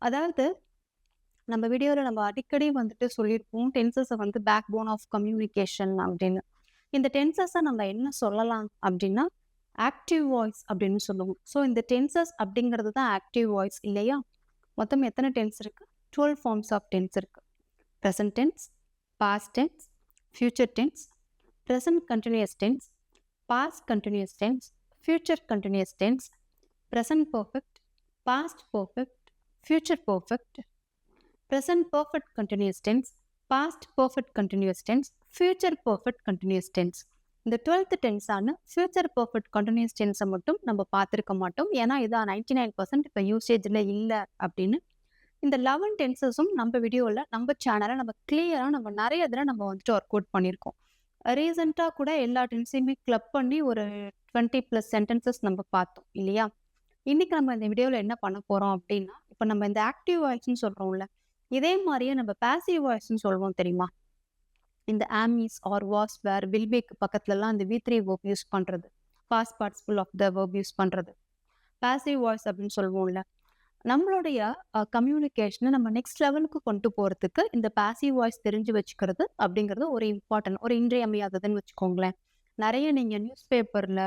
அதாவது நம்ம வீடியோல நம்ம அடிக்கடி வந்துட்டு சொல்லியிருப்போம். டென்சஸ வந்து பேக் போன் ஆஃப் கம்யூனிகேஷன் அப்படின்னு. இந்த டென்சஸ நம்ம என்ன சொல்லலாம் அப்படின்னா, ஆக்டிவ் வாய்ஸ் அப்படின்னு சொல்லுவோம். ஸோ இந்த டென்சஸ் அப்படிங்கிறது தான் ஆக்டிவ் வாய்ஸ் இல்லையா? மொத்தம் எத்தன டென்ஸ் இருக்கு? 12 ஃபார்ம்ஸ் ஆஃப் டென்ஸ் இருக்கு. Present tense, past tense, future tense, present continuous tense, past continuous tense, future continuous tense, present perfect, past perfect, future perfect, present perfect continuous tense, past perfect continuous tense, future perfect continuous tense. இந்த 12th tense ஆன future perfect continuous tense மட்டும் நம்ம பார்த்திருக்க மாட்டோம். ஏன்னா இதான் 99% இப்போ யூசேஜில் இல்லை அப்படின்னு. இந்த 11 டென்சஸும் நம்ம வீடியோவில் நம்ம சேனலில் நம்ம கிளியராக நம்ம நிறைய இதில் நம்ம வந்துட்டு ஒர்க் அவுட் பண்ணியிருக்கோம். ரீசெண்டாக கூட எல்லா டென்ஸையுமே கிளப் பண்ணி ஒரு 20+ சென்டென்சஸ் நம்ம பார்த்தோம் இல்லையா? இன்னைக்கு நம்ம இந்த வீடியோவில் என்ன பண்ண போகிறோம் அப்படின்னா, இப்போ நம்ம இந்த ஆக்டிவ் வாய்ஸ்ன்னு சொல்கிறோம்ல, இதே மாதிரியே நம்ம பாசிவ் வாய்ஸ்ன்னு சொல்லுவோம் தெரியுமா? இந்த ஆமீஸ் ஆர் வாஸ் வேர் வில்பேக்கு பக்கத்துலலாம் இந்த V3 வேர்ப் யூஸ் பண்ணுறது, past participle of the verb use பண்ணுறது, பாசிவ் வாய்ஸ் அப்படின்னு சொல்லுவோம்ல. நம்மளுடைய கம்யூனிகேஷனை நம்ம நெக்ஸ்ட் லெவலுக்கு கொண்டு போகிறதுக்கு இந்த பாசிவ் வாய்ஸ் தெரிஞ்சு வச்சுக்கிறது அப்படிங்கிறது ஒரு இம்பார்ட்டன்ட், ஒரு இன்றியமையாததுன்னு வச்சுக்கோங்களேன். நிறைய நீங்கள் நியூஸ் பேப்பரில்,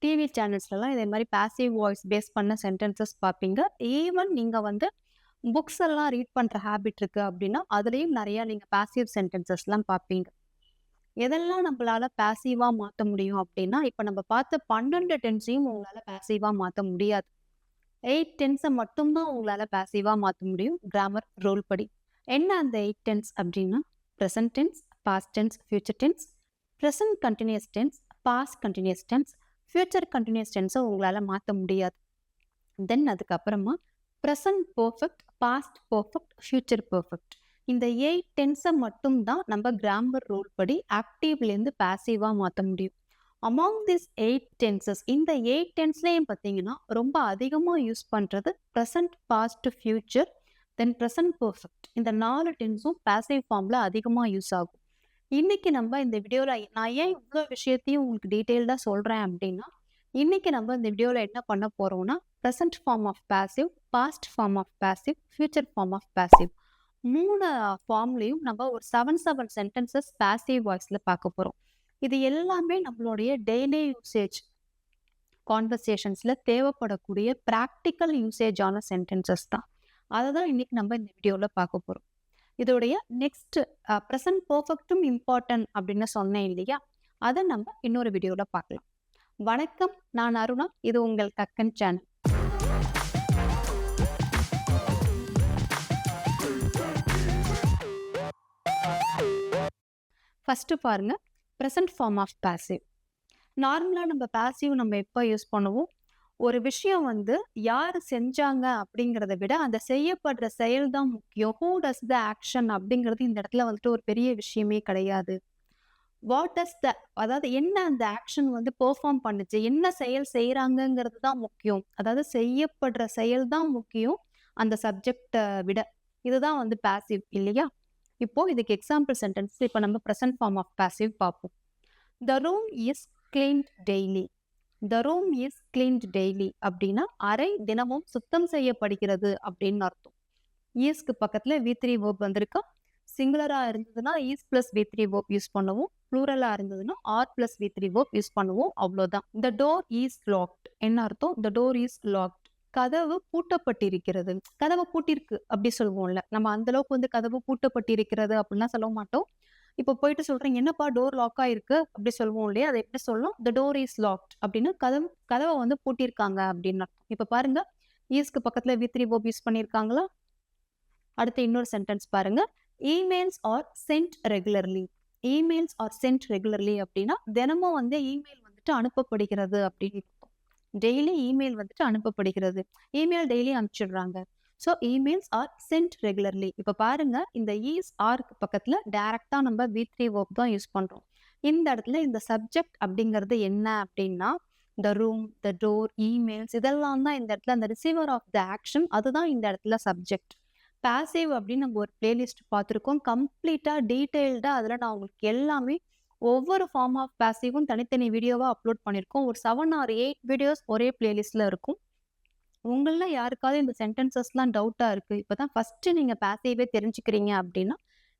டிவி சேனல்ஸ்லலாம் இதே மாதிரி பாசிவ் வாய்ஸ் பேஸ் பண்ண சென்டென்சஸ் பார்ப்பீங்க. ஈவன் நீங்கள் வந்து புக்ஸ் எல்லாம் ரீட் பண்ணுற ஹேபிட் இருக்குது அப்படின்னா அதுலேயும் நிறையா நீங்கள் பாசிவ் சென்டென்சஸ்லாம் பார்ப்பீங்க. எதெல்லாம் நம்மளால் பாசிவாக மாற்ற முடியும் அப்படின்னா, இப்போ நம்ம பார்த்த 12 டென்ஸையும் உங்களால் பாசிவாக மாற்ற முடியாது. 8 டென்ஸை மட்டும்தான் உங்களால் பாசிவாக மாற்ற முடியும் கிராமர் ரூல் படி. என்ன அந்த 8 டென்ஸ் அப்படின்னா, present tense, past tense, future tense, present continuous tense, past continuous tense, future continuous டென்ஸை உங்களால் மாற்ற முடியாது. தென் அதுக்கப்புறமா present perfect, past perfect, future perfect, இந்த 8 டென்ஸை மட்டும்தான் நம்ம கிராமர் ரூல் படி ஆக்டிவ்லேருந்து பாசிவாக மாற்ற முடியும். அமாங் திஸ் 8 டென்சஸ், இந்த 8 டென்ஸ்லேயும் பார்த்தீங்கன்னா ரொம்ப அதிகமாக யூஸ் பண்ணுறது present, past, future, then present perfect. இந்த 4 டென்ஸும் பாசிவ் ஃபார்மில் அதிகமாக யூஸ் ஆகும். இன்னைக்கு நம்ம இந்த வீடியோவில் நான் ஏன் இவ்வளோ விஷயத்தையும் உங்களுக்கு டீட்டெயில்டாக சொல்கிறேன் அப்படின்னா, இன்னைக்கு நம்ம இந்த வீடியோவில் என்ன பண்ண போகிறோம்னா, present form of passive, past form of passive, future form of passive, 3 ஃபார்ம்லேயும் நம்ம ஒரு 7 சென்டென்சஸ் பாசிவ் வாய்ஸில் பார்க்க போகிறோம். இது எல்லாமே நம்மளுடைய டெய்லி யூசேஜ் கான்வர்சேஷன்ஸில் தேவைப்படக்கூடிய ப்ராக்டிக்கல் யூசேஜான சென்டென்சஸ் தான். அதை தான் இன்னைக்கு நம்ம இந்த வீடியோவில் பார்க்க போகிறோம். இதோடைய நெக்ஸ்ட் ப்ரெசன்ட் பர்ஃபெக்ட்டும் இம்பார்ட்டன்ட் அப்படின்னு சொன்னேன் இல்லையா? அதை நம்ம இன்னொரு வீடியோவில் பார்க்கலாம். வணக்கம், நான் அருணா. இது உங்கள் கக்கன் சேனல். ஃபர்ஸ்ட் பாருங்க, ப்ரெசன்ட் ஃபார்ம் ஆஃப் பாசிவ். நார்மலாக நம்ம பாசிவ் நம்ம எப்போ யூஸ் பண்ணுவோம்? ஒரு விஷயம் வந்து யார் செஞ்சாங்க அப்படிங்கிறத விட அந்த செய்யப்படுற செயல் தான் முக்கியம். ஹூ டஸ் த ஆக்ஷன் அப்படிங்கிறது இந்த இடத்துல வந்துட்டு ஒரு பெரிய விஷயமே கிடையாது. வாட் டஸ் த, அதாவது என்ன அந்த ஆக்ஷன் வந்து பெர்ஃபார்ம் பண்ணுச்சு, என்ன செயல் செய்கிறாங்கங்கிறது தான் முக்கியம். அதாவது செய்யப்படுற செயல் தான் முக்கியம் அந்த சப்ஜெக்டை விட. இதுதான் வந்து பாசிவ் இல்லையா? இப்போ இதுக்கு எக்ஸாம்பிள் சென்டென்ஸ் இப்போ நம்ம ப்ரெசன்ட் ஃபார்ம் ஆஃப் பாசிவ் பார்ப்போம். The room is cleaned daily. The room is cleaned daily அப்படின்னா அறை தினமும் சுத்தம் செய்யப்படுகிறது அப்படின்னு அர்த்தம். ஈஸ்க்கு பக்கத்தில் V3 வேர்ப் வந்திருக்கா? சிங்குலராக இருந்ததுன்னா is plus V3 verb use பண்ணுவோம். ப்ளூரலாக இருந்ததுன்னா R plus V3 verb use பண்ணுவோம். அவ்வளோதான். The door is locked. என்ன அர்த்தம்? The door is locked. கதவு பூட்டப்பட்டிருக்கிறது. கதவு பூட்டிருக்கு அப்படி சொல்லுவோம்ல. நம்ம அந்த அளவுக்கு வந்து கதவு பூட்டப்பட்டிருக்கிறது அப்படின்னா சொல்ல மாட்டோம். இப்போ போயிட்டு சொல்றீங்க, என்னப்பா டோர் லாக் ஆயிருக்கு அப்படி சொல்லுவோம் இல்லையா? அதை எப்படி சொல்லணும்? த டோர் இஸ் லாக்ட் அப்படின்னு கதவை வந்து பூட்டியிருக்காங்க அப்படின்னு அர்த்தம். இப்போ பாருங்க, ஈஸ்க்கு பக்கத்தில் V3 வேர்ப் யூஸ் பண்ணியிருக்காங்களா? அடுத்து இன்னொரு சென்டென்ஸ் பாருங்க. Emails are sent regularly. Emails are sent regularly அப்படின்னா தினமும் வந்து இமெயில் வந்துட்டு அனுப்பப்படுகிறது அப்படின்னு அர்த்தம். டெய்லி இமெயில் வந்துட்டு அனுப்பப்படுகிறது. இமெயில் டெய்லி அனுப்பிச்சிடுறாங்க. So emails are sent regularly. இப்போ பாருங்க, இந்த ஈஸ் ஆர்க்கு பக்கத்தில் டைரக்டாக நம்ம V3 வேர்ப் தான் யூஸ் பண்ணுறோம். இந்த இடத்துல இந்த சப்ஜெக்ட் அப்படிங்கிறது என்ன அப்படின்னா, the room, the door, emails இதெல்லாம் தான் இந்த இடத்துல அந்த ரிசீவர் ஆஃப் த ஆக்ஷன், அதுதான் இந்த இடத்துல சப்ஜெக்ட். பாசிவ் அப்படின்னு நம்ம ஒரு பிளேலிஸ்ட் பார்த்துருக்கோம். கம்ப்ளீட்டாக டீட்டெயில்டாக அதில் நான் உங்களுக்கு எல்லாமே ஒவ்வொரு ஃபார்ம் ஆஃப் பாசிவும் தனித்தனி வீடியோவாக அப்லோட் பண்ணியிருக்கோம். ஒரு 7 or 8 வீடியோஸ் ஒரே பிளேலிஸ்டில் இருக்கும். உங்கள யாருக்காவது இந்த சென்டென்சஸ்லாம் டவுட்டா இருக்கு. இப்பதான் ஃபர்ஸ்ட் நீங்க பாசிவே தெரிஞ்சுக்கிறீங்க அப்படின்னா,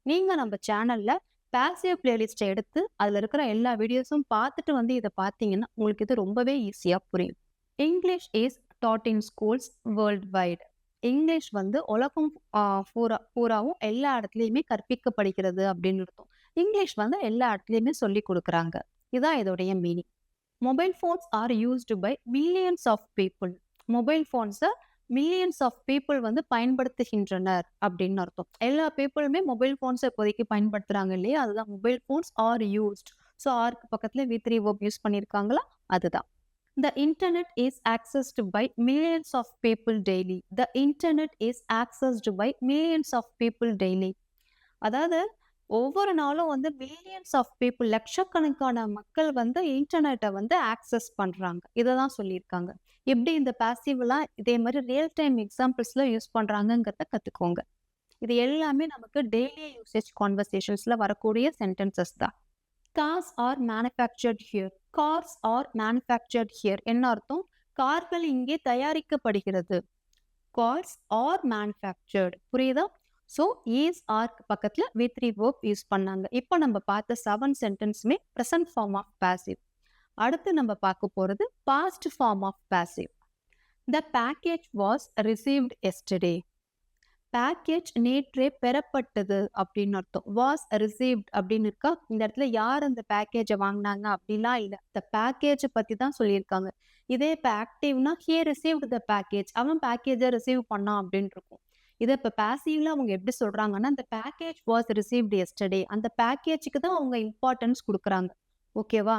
நீங்க நம்ம சேனல்ல பாசிவ் பிளேலிஸ்ட்ட எடுத்து அதுல இருக்கிற எல்லா வீடியோஸும் பார்த்துட்டு வந்து இத பார்த்தீங்கன்னா, உங்களுக்கு இது ரொம்பவே ஈஸியா புரியும். English is dot in schools world wide. English வந்து உலகம் பூராவும் எல்லா இடத்துலயுமே கற்பிக்கப்படுகிறது அப்படின்னு அர்த்தம். இங்கிலீஷ் வந்து எல்லா இடத்துலயுமே சொல்லிக் குடுக்குறாங்க. இதான் இதோடைய meaning. Mobile phones are used by millions of people. Mobile phones millions of people வந்து பயன்படுத்துகின்றனர் அப்படின்னு அர்த்தம். எல்லா பீப்பிளுமே மொபைல் ஃபோன்ஸ இப்போதைக்கு பயன்படுத்துறாங்க இல்லையா? அதுதான் mobile phones are used. So ஆர்க்கு பக்கத்துல வி3 வெர்ப் யூஸ் பண்ணியிருக்காங்களா? அதுதான். The internet is accessed by millions of people daily. The internet is accessed by millions of people daily. அதாவது ஒவ்வொரு நாளும் வந்து மில்லியன்ஸ் ஆஃப் பீப்புள் லட்சக்கணக்கான மக்கள் வந்து இன்டர்நெட்டை வந்து ஆக்சஸ் பண்றாங்க. இதை தான் சொல்லியிருக்காங்க. எப்படி இந்த பாசிவ்லாம் இதே மாதிரி ரியல் டைம் எக்ஸாம்பிள்ஸ்ல யூஸ் பண்றாங்கங்கிறத கத்துக்கோங்க. இது எல்லாமே நமக்கு டெய்லி யூசேஜ் கான்வர்சேஷன்ஸ்ல வரக்கூடிய சென்டென்சஸ் தான். Cars are manufactured here. Cars are manufactured here என்ன அர்த்தம்? கார்கள் இங்கே தயாரிக்கப்படுகிறது. கார்ஸ் ஆர் மேனுஃபேக்சர்ட் புரியுதா? ஸோ ஈஸ் ஆர்க்கு பக்கத்துல வி3 வெர்ப் யூஸ் பண்ணாங்க. இப்போ நம்ம பார்த்த 7 சென்டென்ஸுமே ப்ரெசன்ட் ஃபார்ம் ஆஃப் பாசிவ். அடுத்து நம்ம பார்க்க போறது past form of passive. The package was received yesterday. Package நேற்றே பெறப்பட்டது அப்படின்னு அர்த்தம். வாஸ் ரிசீவ்ட் அப்படின்னு இருக்கா? இந்த இடத்துல யார் அந்த பேக்கேஜை வாங்கினாங்க அப்படிலாம் இல்லை. த பேக்கேஜை பத்தி தான் சொல்லியிருக்காங்க. இதே இப்போ ஆக்டிவ்னா ஹி ரிசீவ்ட் த பேக்கேஜ், அவன் பேக்கேஜை ரிசீவ் பண்ணான் அப்படின்னு இருக்கும். இதை இப்போ பாசிவ்ல அவங்க எப்படி சொல்றாங்கன்னா, அந்த பேக்கேஜ் வாஸ் ரிசீவ்ட் எஸ்டர்டே, அந்த பேக்கேஜுக்கு தான் அவங்க இம்பார்ட்டன்ஸ் கொடுக்குறாங்க. ஓகேவா?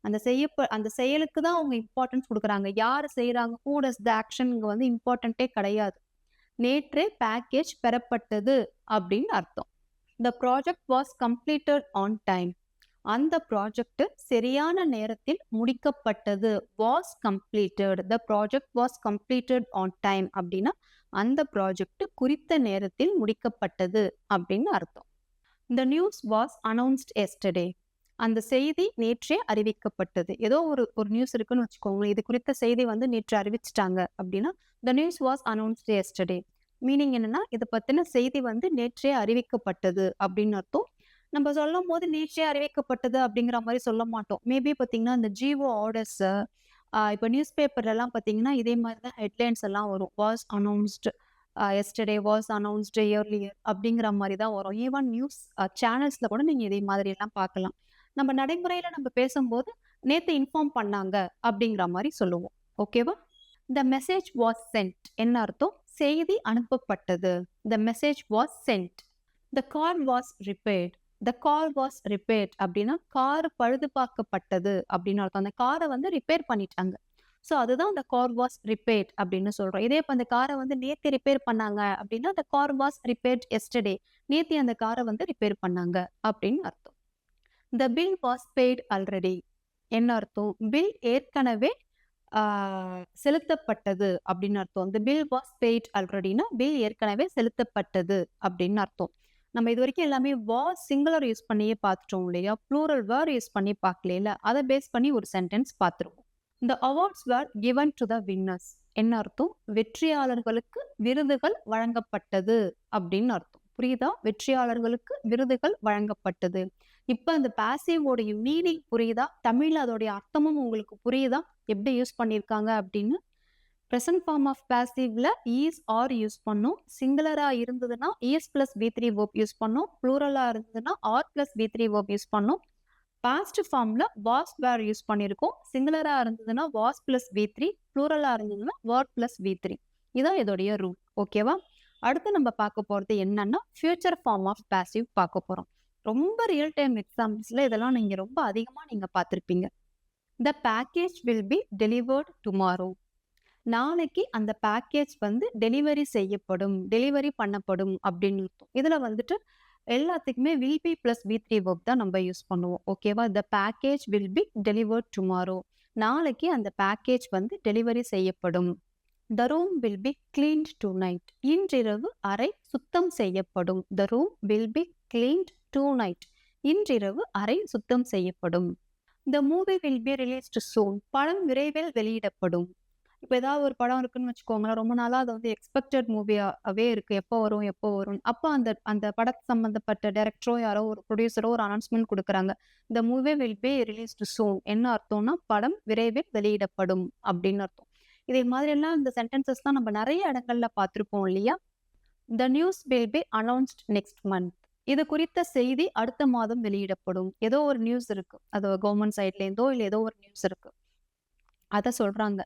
அந்த செயலுக்கு தான் அவங்க இம்பார்ட்டன்ஸ் கொடுக்குறாங்க. யார் செய்யறாங்க, ஹூ டஸ் த ஆக்ஷன் வந்து இம்பார்ட்டன்ட்டே கிடையாது. நேற்றே பேக்கேஜ் பெறப்பட்டது அப்படின்னு அர்த்தம். The project was completed on time. அந்த ப்ராஜெக்ட் சரியான நேரத்தில் முடிக்கப்பட்டது. Was completed. The project was completed on time அப்படின்னா அந்த ப்ராஜெக்ட் குறித்த நேரத்தில் முடிக்கப்பட்டது அப்படின்னு அர்த்தம். The news was announced yesterday. அந்த செய்தி நேற்றே அறிவிக்கப்பட்டது. ஏதோ ஒரு நியூஸ் இருக்குன்னு வச்சுக்கோங்களேன், இது குறித்த செய்தி வந்து நேற்று அறிவிச்சிட்டாங்க அப்படின்னா த news was announced yesterday. Meaning என்னன்னா, இதை பத்தின செய்தி வந்து நேற்றே அறிவிக்கப்பட்டது அப்படின்னு அர்த்தம். நம்ம சொல்லும் போது நேற்றே அறிவிக்கப்பட்டது அப்படிங்கிற மாதிரி சொல்ல மாட்டோம். மேபி பார்த்தீங்கன்னா இந்த ஜிஓ ஆர்டர்ஸ் இப்போ நியூஸ் பேப்பர்லாம் பார்த்தீங்கன்னா இதே மாதிரி தான் ஹெட்லைன்ஸ் எல்லாம் வரும். Was announced yesterday, was announced earlier அப்படிங்கிற மாதிரி தான் வரும். ஈவன் நியூஸ் சேனல்ஸில் கூட நீங்கள் இதே மாதிரி எல்லாம் பார்க்கலாம். நம்ம நடைமுறையில் நம்ம பேசும்போது நேற்று இன்ஃபார்ம் பண்ணாங்க அப்படிங்கிற மாதிரி சொல்லுவோம். ஓகேவா? த மெசேஜ் வாஸ் சென்ட் என்ன அர்த்தம்? செய்தி அனுப்பப்பட்டது. The message was send. The car was repaired. The car was repaired அப்படின்னா கார் பழுது பார்க்கப்பட்டது அப்படின்னு அர்த்தம். அந்த காரை வந்து ரிப்பேர் பண்ணிட்டாங்க. ஸோ அதுதான் அந்த கார் வாஸ் ரிப்பேர்ட் அப்படின்னு சொல்றோம். இதே இப்போ அந்த காரை வந்து நேற்று ரிப்பேர் பண்ணாங்க அப்படின்னா the car was repaired yesterday. நேற்று அந்த காரை வந்து ரிப்பேர் பண்ணாங்க அப்படின்னு அர்த்தம். The bill was paid already என்ன அர்த்தம்? பில் ஏற்கனவே செலுத்தப்பட்டது அப்படின்னு அர்த்தம். த பில் வாஸ் பெய்ட் ஆல்ரெடினா பில் ஏற்கனவே செலுத்தப்பட்டது அப்படின்னு அர்த்தம். நம்ம இது வரைக்கும் எல்லாமே வாஸ் சிங்குலர் யூஸ் பண்ணியே பார்த்துட்டோம் இல்லையா? ப்ளூரல் வேர் யூஸ் பண்ணி பார்க்கல. அதை பேஸ் பண்ணி ஒரு சென்டென்ஸ் பார்த்துருவோம். The awards were given to the winners என்ன அர்த்தம்? வெற்றியாளர்களுக்கு விருதுகள் வழங்கப்பட்டது அப்படின்னு அர்த்தம். புரியுதா? வெற்றியாளர்களுக்கு விருதுகள் வழங்கப்பட்டது. இப்ப அந்த பாசிவோடைய மீனிங் புரியுதா? தமிழ்ல அதோடைய அர்த்தமும் உங்களுக்கு புரியுதா? எப்படி யூஸ் பண்ணியிருக்காங்க அப்படின்னு. ப்ரெசன்ட் ஃபார்ம் ஆஃப் பாசிவ்ல ஈஸ் ஆர் யூஸ் பண்ணோம். சிங்குலரா இருந்ததுன்னா ஈஸ் பிளஸ் வி3 வெர்ப் யூஸ் பண்ணோம். ப்ளூரலா இருந்ததுன்னா ஆர் பிளஸ் வி3 வெர்ப் யூஸ் பண்ணோம். பாஸ்ட் ஃபார்ம்ல வாஸ் வேர் யூஸ் பண்ணியிருக்கோம். சிங்குலரா இருந்ததுன்னா வாஸ் பிளஸ் வி3, ப்ளூரலா இருந்ததுன்னா வேர் பிளஸ் வி3. இதான் இதோடைய ரூல். ஓகேவா? அடுத்து நம்ம பார்க்க போறது என்னன்னா ஃபியூச்சர் ஃபார்ம் ஆஃப் பாசிவ் பார்க்க போறோம். ரொம்ப ரியல் டைம் எக்ஸாம்பிள்ஸ்ல இதெல்லாம் நீங்க ரொம்ப அதிகமா நீங்க பார்த்திருப்பீங்க. த package will be delivered tomorrow. நாளைக்கு அந்த பேக்கேஜ் வந்து டெலிவரி செய்யப்படும், டெலிவரி பண்ணப்படும் அப்படின்னு அர்த்தம். இதுல வந்துட்டு எல்லாத்துக்குமே வில் பி பிளஸ் வி3 வெர்ப் தான் நம்ம யூஸ் பண்ணுவோம். ஓகேவா? The package will be delivered tomorrow. நாளைக்கு அந்த பேக்கேஜ் வந்து டெலிவரி செய்யப்படும். The room will be cleaned tonight. இன்றிரவு அறை சுத்தம் செய்யப்படும். The room will be cleaned tonight. இன்றிரவு அறை சுத்தம் செய்யப்படும். The movie will be released soon. படம் விரைவில் வெளியிடப்படும். இப்ப ஏதாவது ஒரு படம் இருக்குன்னு வச்சுக்கோங்களேன். ரொம்ப நாளா அது வந்து எக்ஸ்பெக்டட் மூவியாவே இருக்கு. எப்போ வரும்? எப்போ வரும்? அப்ப அந்த அந்த படத்து சம்பந்தப்பட்ட டைரக்டரோ, யாரோ ஒரு புரொடியூசரோ ஒரு அனௌன்ஸ்மென்ட் குடுக்குறாங்க. "The movie will be released soon." என்ன அர்த்தம்னா, படம் விரைவில் வெளியிடப்படும் அப்படின்னு அர்த்தம். இதே மாதிரியெல்லாம் இந்த சென்டென்சஸ் தான் நம்ம நெறைய இடங்கள்ல பார்த்திருப்போம் இல்லையா? "The news will be announced next month." இது குறித்த செய்தி அடுத்த மாதம் வெளியிடப்படும். ஏதோ ஒரு நியூஸ் இருக்கு. அது கவர்ன்மென்ட் சைட்லேருந்தோ இல்ல ஏதோ ஒரு நியூஸ் இருக்கு. அத சொல்றாங்க.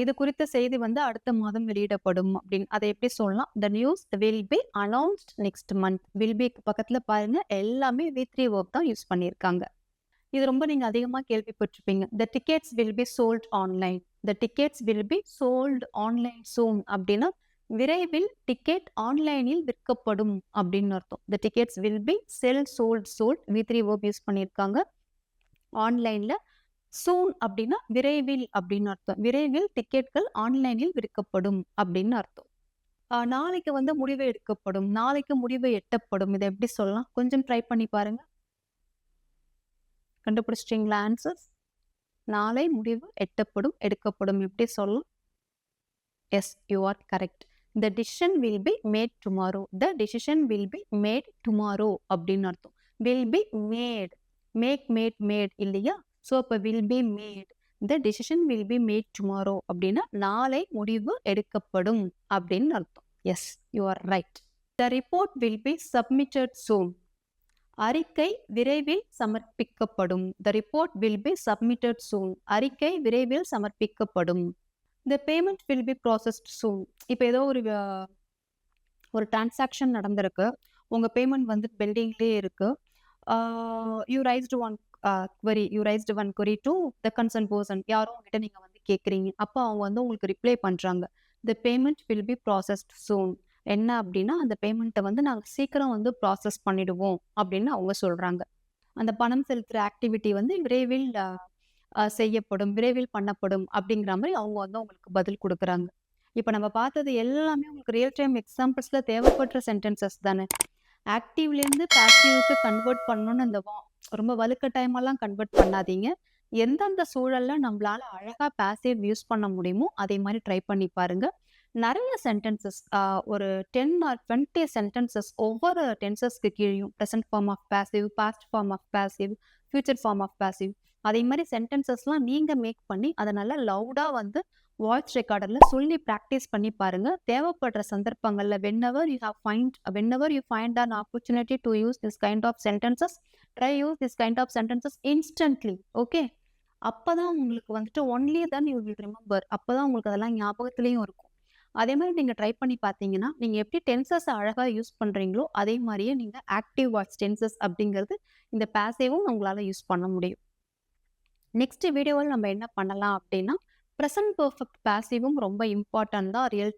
இது குறித்த செய்தி வந்து அடுத்த மாதம் வெளியிடப்படும் அப்படின்னு. அத எப்படி சொல்லலாம்? "The news will be announced next month." Will பிக்கு பக்கத்துல பாருங்க எல்லாமே வி3 வெர்ப் தான் யூஸ் பண்ணியிருக்காங்க. இது ரொம்ப நீங்க அதிகமா கேள்விப்பட்டிருப்பீங்க. "The tickets will be sold online." "The tickets will be sold online soon." அப்படின்னா விரைவில் டிக்கெட் ஆன்லைனில் விற்கப்படும் அப்படின்னு அர்த்தம். "The tickets will be sold." வி3 வெர்ப் யூஸ் பண்ணியிருக்காங்க. ஆன்லைன்ல சூன் அப்படின்னா விரைவில் அப்படின்னு அர்த்தம். விரைவில் டிக்கெட்கள் ஆன்லைனில் விற்கப்படும் அப்படின்னு அர்த்தம். நாளைக்கு வந்து முடிவு எடுக்கப்படும். நாளைக்கு முடிவு எட்டப்படும். இத எப்படி சொல்லலாம்? கொஞ்சம் ட்ரை பண்ணி பாருங்க. கண்டுபிடிச்சிட்டீங்களா ஆன்சர்ஸ்? நாளை முடிவு எட்டப்படும், எடுக்கப்படும் எப்படி சொல்லலாம்? Yes, you are correct. "The decision will be made tomorrow." "The decision will be made tomorrow" அப்படின்னு அர்த்தம். Will be made. மேட் இல்லையா? ஸோ அப்ப will be made. "The decision will be made tomorrow" அப்படின்னா நாளை முடிவு எடுக்கப்படும் அப்படின்னு அர்த்தம். Yes, you are right. "The report will be submitted soon." அறிக்கை விரைவில் சமர்ப்பிக்கப்படும். "The report will be submitted soon." அறிக்கை விரைவில் சமர்ப்பிக்கப்படும். "The payment will be processed சூன்." இப்ப ஏதோ ஒரு டிரான்சாக்ஷன் நடந்திருக்கு. உங்க பேமெண்ட் வந்து பெண்டிங்லயே இருக்கு. You raised one query to the concerned person. யாரோ உங்ககிட்ட நீங்க வந்து கேட்குறீங்க. அப்ப அவங்க வந்து உங்களுக்கு ரிப்ளை பண்றாங்க. "The payment will be processed soon." என்ன அப்படின்னா, அந்த பேமெண்ட்ட வந்து நாங்க சீக்கிரம் வந்து ப்ராசஸ் பண்ணிடுவோம் அப்படின்னு அவங்க சொல்றாங்க. அந்த பணம் செலுத்துற ஆக்டிவிட்டி வந்து விரைவில் செய்யப்படும், விரைவில் பண்ணப்படும் அப்படிங்கிற மாரி அவங்க வந்து உங்களுக்கு பதில் குடுக்குறாங்க. இப்ப நம்ம பார்த்தது எல்லாமே உங்களுக்கு ரியல் டைம் எக்ஸாம்பிள்ஸ்ல தேவைப்படுற சென்டென்சஸ் தானே. ஆக்டிவ்லேருந்து பாசிவ்க்கு கன்வெர்ட் பண்ணணும்னு ரொம்ப வலுக்கட்டாயமாலாம் கன்வெர்ட் பண்ணாதீங்க. எந்தெந்த சூழல்ல நம்மளால அழகா பாசிவ் யூஸ் பண்ண முடியுமோ, அதே மாரி ட்ரை பண்ணி பாருங்க. நெறைய சென்டென்சஸ் ஒரு 10 ஆர் 20 சென்டென்சஸ் ஒவ்வொரு டென்சஸ்க்கு கீழயும் present form of passive, past form of passive, future form of passive அதே மாரி சென்டென்சஸ்லாம் நீங்க மேக் பண்ணி அத நல்லா லவுடா வந்து வாய்ஸ் ரெக்கார்டர்ல சொல்லி பிராக்டிஸ் பண்ணி பாருங்க. தேவைப்படுற சந்தர்ப்பங்கள்ல whenever you find an opportunity to use this kind of sentences, try use this kind of sentences instantly. Okay? அப்பதான் உங்களுக்கு வந்துட்டு only then you will remember. அப்பதான் உங்களுக்கு அதெல்லாம் ஞாபகத்திலயும் இருக்கும். அதே மாரி நீங்க ட்ரை பண்ணி பார்த்தீங்கன்னா, நீங்க எப்படி டென்சஸ் அழகா யூஸ் பண்றீங்களோ, அதே மாரியே நீங்க ஆக்டிவ் வாய்ஸ் டென்சஸ் அப்படிங்கிறது இந்த பாசிவும் உங்களால யூஸ் பண்ண முடியும். நெக்ஸ்ட் வீடியோவில் நம்ம என்ன பண்ணலாம் அப்படின்னா, பிரசன்ட் பெர்ஃபெக்ட் பாசிவும் ரொம்ப இம்பார்ட்டன்ட் தான் ரியல்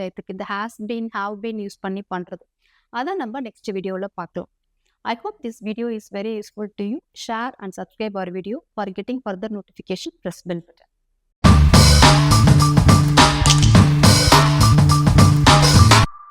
டயத்துக்கு. இந்த has been, have been use பண்ணி பண்றது. அத நம்ம நெக்ஸ்ட் வீடியோல பார்க்கலாம். I hope this video is very useful to you. Share and subscribe our video. For getting further notification, press bell button.